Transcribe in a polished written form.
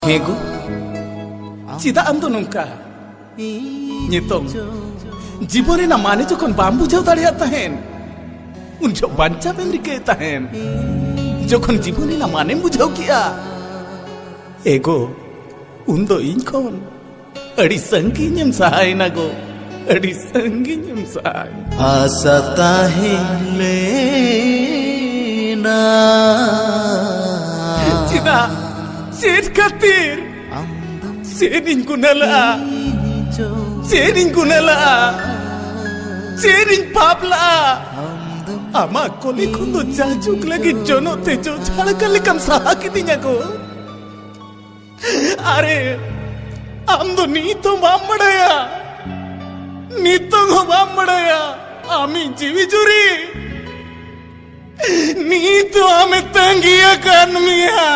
Hego, cita antu nungka. Nyitong, jibore na mane jokon bambu jauh tadi tahen. Unjok banca memrike tahen. Jokon jibore na mane bujau kia. Ego, undo inkon. Adi sanginyam sahai nago. Adi sanginyam sahai. Asa tahilena. Cita, set katir. Sering kunala. Sering kunala. Sering papla. Ama koli kundo jajuk lagi jono tejo jala kali kam sahakitinya ko. Are, amdo nito mammadaya. Nito go mammadaya. Ami jivi juri. Nito ame tangiya kan miya.